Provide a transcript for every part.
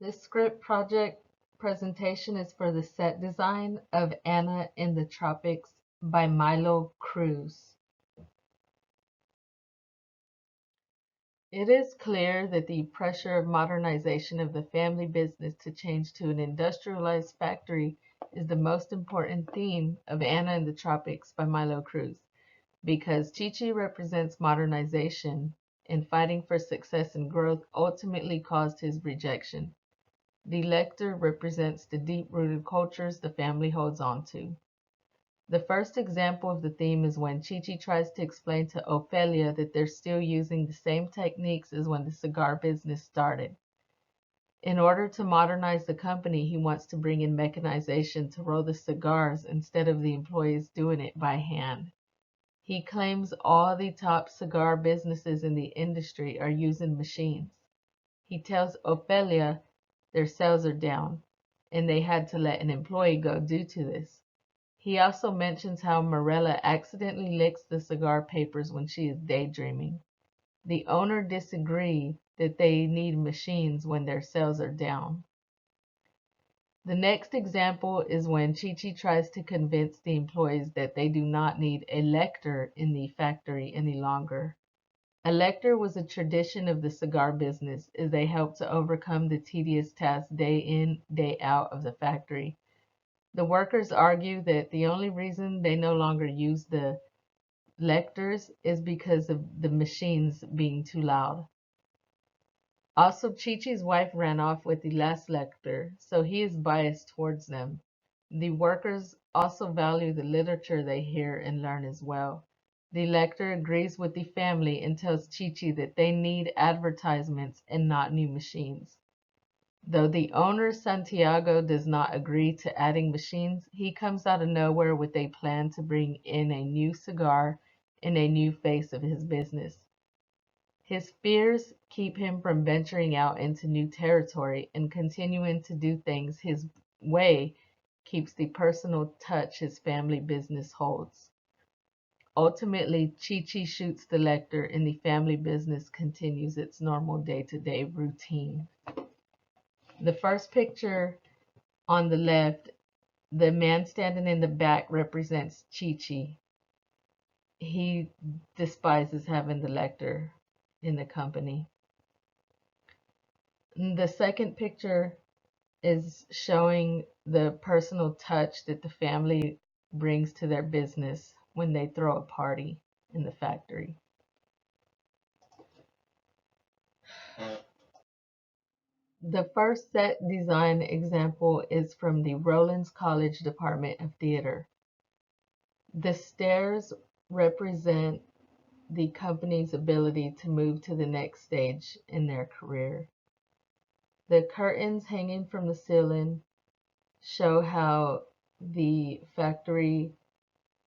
This script project presentation is for the set design of Anna in the Tropics by Milo Cruz. It is clear that the pressure of modernization of the family business to change to an industrialized factory is the most important theme of Anna in the Tropics by Milo Cruz, because Chi-Chi represents modernization and fighting for success and growth ultimately caused his rejection. The lector represents the deep-rooted cultures the family holds on to. The first example of the theme is when Chi-Chi tries to explain to Ophelia that they're still using the same techniques as when the cigar business started. In order to modernize the company, he wants to bring in mechanization to roll the cigars instead of the employees doing it by hand. He claims all the top cigar businesses in the industry are using machines. He tells Ophelia their sales are down, and they had to let an employee go due to this. He also mentions how Morella accidentally licks the cigar papers when she is daydreaming. The owner disagrees that they need machines when their sales are down. The next example is when Chi-Chi tries to convince the employees that they do not need a lector in the factory any longer. A lector was a tradition of the cigar business as they helped to overcome the tedious tasks day in, day out of the factory. The workers argue that the only reason they no longer use the lectors is because of the machines being too loud. Also, Chi-Chi's wife ran off with the last lector, so he is biased towards them. The workers also value the literature they hear and learn as well. The lector agrees with the family and tells Chi-Chi that they need advertisements and not new machines. Though the owner Santiago does not agree to adding machines, he comes out of nowhere with a plan to bring in a new cigar and a new face of his business. His fears keep him from venturing out into new territory, and continuing to do things his way keeps the personal touch his family business holds. Ultimately, Chi-Chi shoots the lector and the family business continues its normal day-to-day routine. The first picture on the left, the man standing in the back represents Chi-Chi. He despises having the lector in the company. The second picture is showing the personal touch that the family brings to their business when they throw a party in the factory. The first set design example is from the Rollins College Department of Theater. The stairs represent the company's ability to move to the next stage in their career. The curtains hanging from the ceiling show how the factory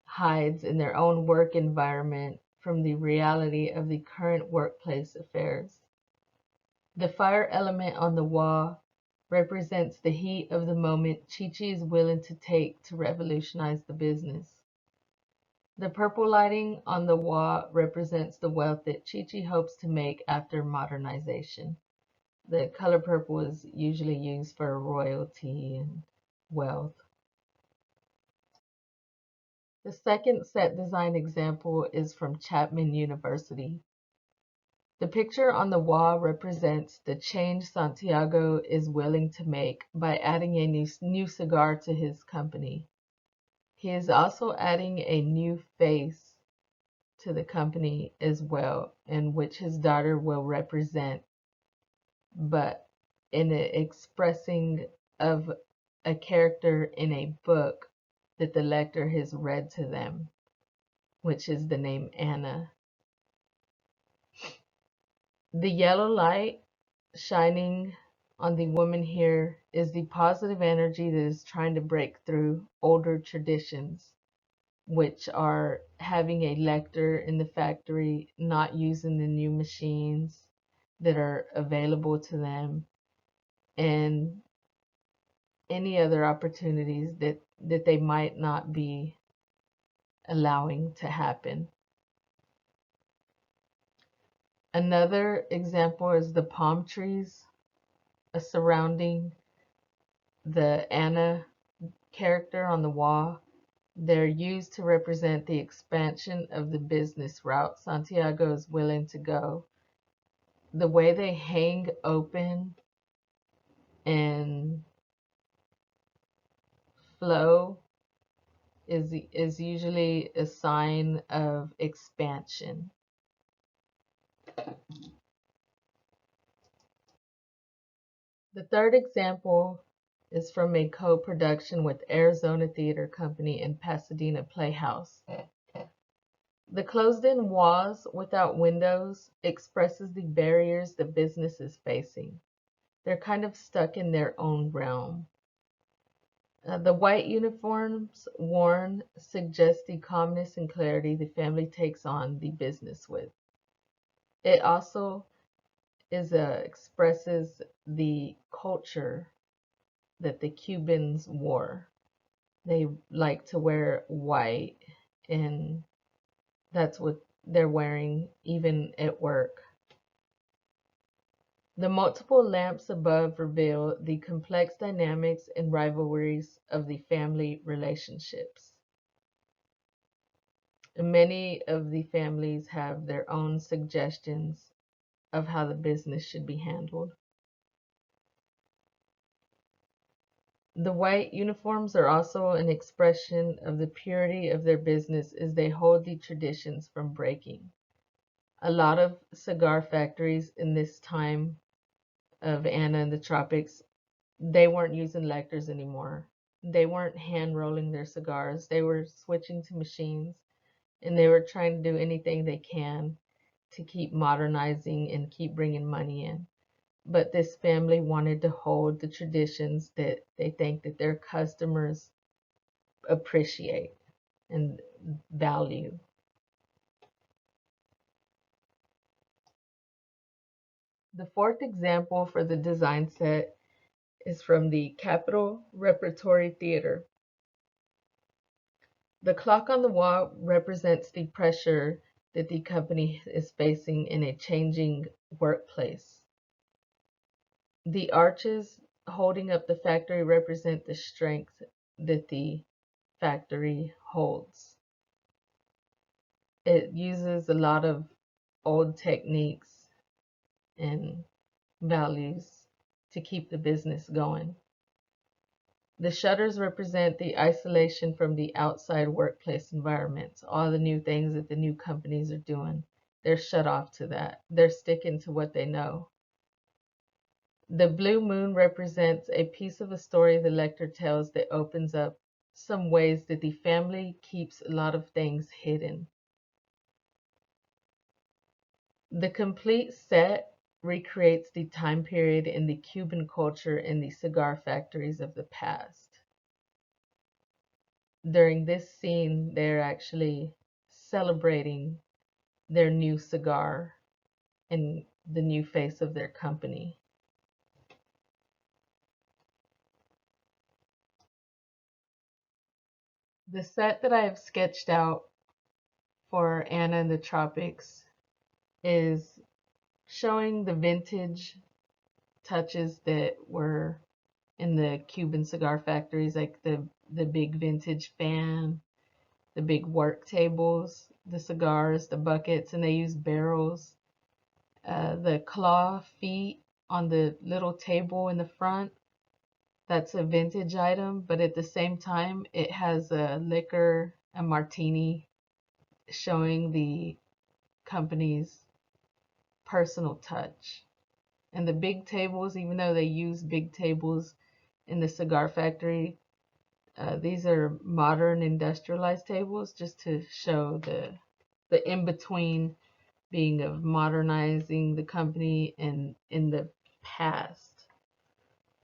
hides in their own work environment from the reality of the current workplace affairs. The fire element on the wall represents the heat of the moment Chi-Chi is willing to take to revolutionize the business. The purple lighting on the wall represents the wealth that Chi-Chi hopes to make after modernization. The color purple is usually used for royalty and wealth. The second set design example is from Chapman University. The picture on the wall represents the change Santiago is willing to make by adding a new cigar to his company. He is also adding a new face to the company as well, in which his daughter will represent, but in the expressing of a character in a book that the lector has read to them, which is the name Anna. The yellow light shining on the woman here is the positive energy that is trying to break through older traditions, which are having a lector in the factory, not using the new machines that are available to them, and any other opportunities that they might not be allowing to happen. Another example is the palm trees surrounding the Anna character on the wall. They're used to represent the expansion of the business route Santiago is willing to go. The way they hang open and flow is usually a sign of expansion. The third example is from a co-production with Arizona Theater Company and Pasadena Playhouse. The closed-in walls without windows expresses the barriers the business is facing. They're kind of stuck in their own realm. The white uniforms worn suggest the calmness and clarity the family takes on the business with. It also expresses the culture that the Cubans wore. They like to wear white, and that's what they're wearing even at work. The multiple lamps above reveal the complex dynamics and rivalries of the family relationships. Many of the families have their own suggestions of how the business should be handled. The white uniforms are also an expression of the purity of their business as they hold the traditions from breaking. A lot of cigar factories in this time of Anna and the Tropics, they weren't using lectors anymore. They weren't hand rolling their cigars. They were switching to machines, and they were trying to do anything they can to keep modernizing and keep bringing money in. But this family wanted to hold the traditions that they think that their customers appreciate and value. The fourth example for the design set is from the Capitol Repertory Theater. The clock on the wall represents the pressure that the company is facing in a changing workplace. The arches holding up the factory represent the strength that the factory holds. It uses a lot of old techniques and values to keep the business going. The shutters represent the isolation from the outside workplace environments, all the new things that the new companies are doing. They're shut off to that. They're sticking to what they know. The blue moon represents a piece of a story the lector tells that opens up some ways that the family keeps a lot of things hidden. The complete set recreates the time period in the Cuban culture in the cigar factories of the past. During this scene, they're actually celebrating their new cigar and the new face of their company. The set that I have sketched out for Anna in the Tropics is showing the vintage touches that were in the Cuban cigar factories, like the big vintage fan, the big work tables, the cigars, the buckets, and they use barrels. The claw feet on the little table in the front, that's a vintage item, but at the same time, it has a liquor, a martini, showing the company's personal touch. And the big tables, even though they use big tables in the cigar factory, these are modern industrialized tables just to show the in-between being of modernizing the company and in the past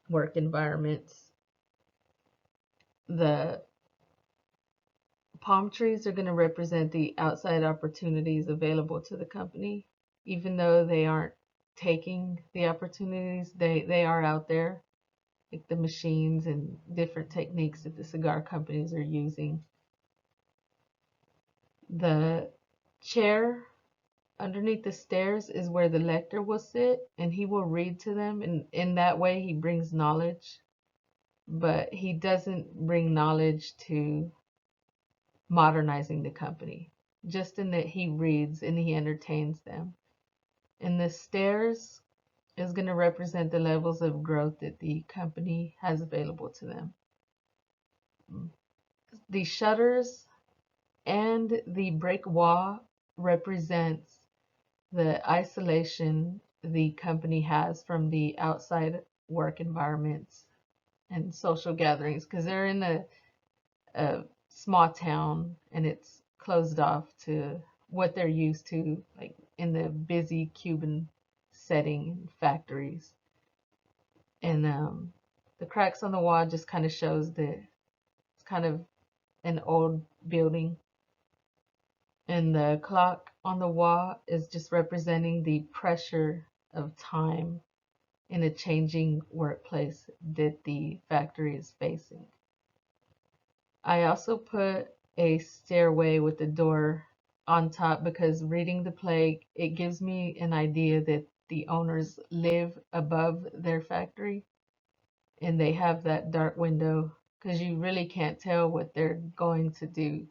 work environments. The palm trees are going to represent the outside opportunities available to the company. Even though they aren't taking the opportunities, they are out there, like the machines and different techniques that the cigar companies are using. The chair underneath the stairs is where the lector will sit, and he will read to them, and in that way he brings knowledge, but he doesn't bring knowledge to modernizing the company, just in that he reads and he entertains them. And the stairs is going to represent the levels of growth that the company has available to them. The shutters and the brick wall represents the isolation the company has from the outside work environments and social gatherings, because they're in a small town and it's closed off to what they're used to, like in the busy Cuban setting, factories. And the cracks on the wall just kind of shows that it's kind of an old building. And the clock on the wall is just representing the pressure of time in a changing workplace that the factory is facing. I also put a stairway with a door on top because reading the play, it gives me an idea that the owners live above their factory and they have that dark window because you really can't tell what they're going to do,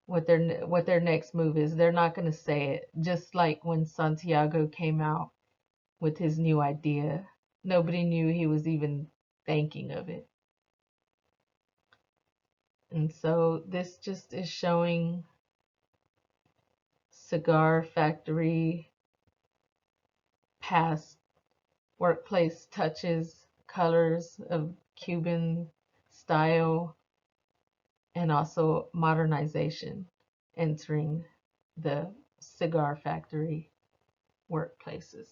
what their next move is. They're not going to say it. Just like when Santiago came out with his new idea, nobody knew he was even thinking of it. And so this just is showing cigar factory past, workplace touches, colors of Cuban style, and also modernization entering the cigar factory workplaces.